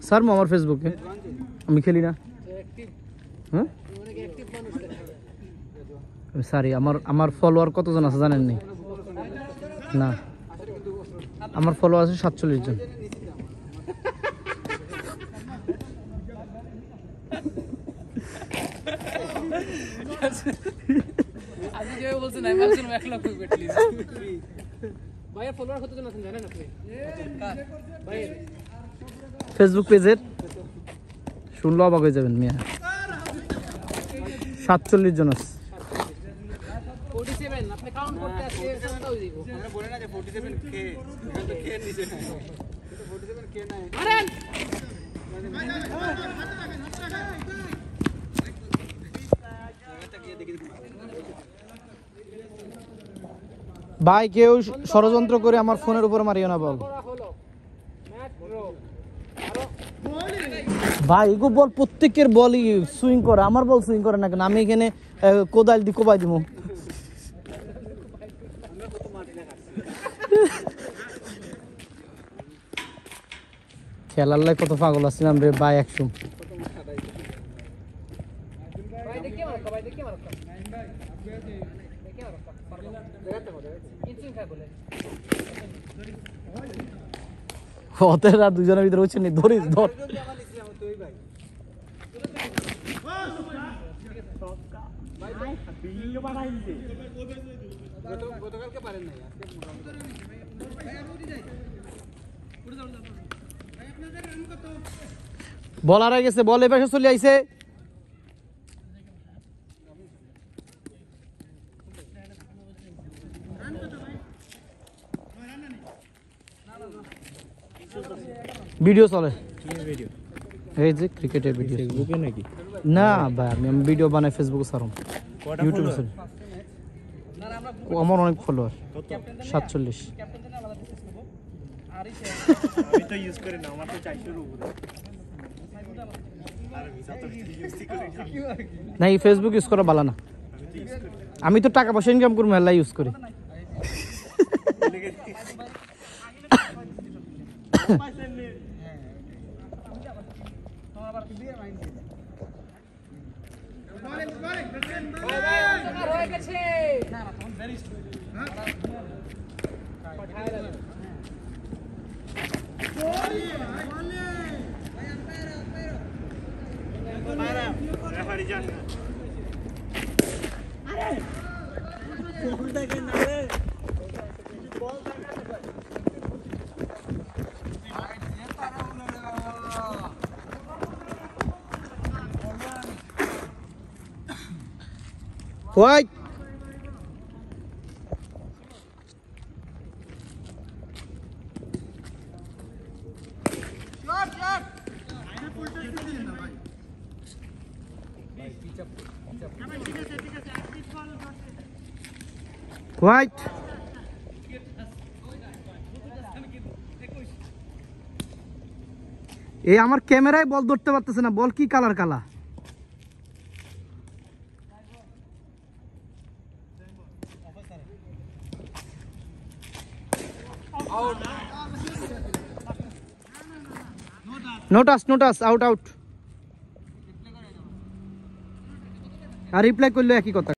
Sir আমার ফেসবুকে আমি খেলি না। হ্যাঁ সরি, আমার ফলোয়ার কতজন আছে জানেন নি? না, আমার ফলোয়ার আছে 47 জন। ফেসবুক পেজের শুনলে অবাক হয়ে যাবেন মিয়া, 47 জন আছে। ভাই কেউ ষড়যন্ত্র করে আমার ফোনের উপর মারিও না বল ভাই। এগো বল প্রত্যেকের বলই সুইং করে, আমার বল সুইং করে না কেন? আমি এখানে কোদাল দি কোবাই দিব। খেলার লাই কত পাগল আসছিলাম রে ভাই একশো। ওদের আর দুজনের ভিতরে হচ্ছে নি, ধরিস ধর। বল হারাই গেছে, বল এপাশে চলে আইছে। ভিডিও চলে, এই যে ক্রিকেটের ভিডিও। ফেসবুকে নাকি? না ভাই, আমি ভিডিও বানাই ফেসবুকে ছাড়ুম, ইউটিউবে ছাড়ি। আমার অনেক ফলোয়ার, 47। আমি তো ইউজ করি না, আমার তো 400 এর উপরে। না, এই ফেসবুক ইউজ করা ভালো না। আমি তো টাকা পয়সা ইনকাম করবো, মেলা ইউজ করি। White. White. এই আমার ক্যামেরায় বল ধরতে পারতেছে না, বল কি কালার কালা। নোটাস আউট। আর রিপ্লাই করলে একই কথা।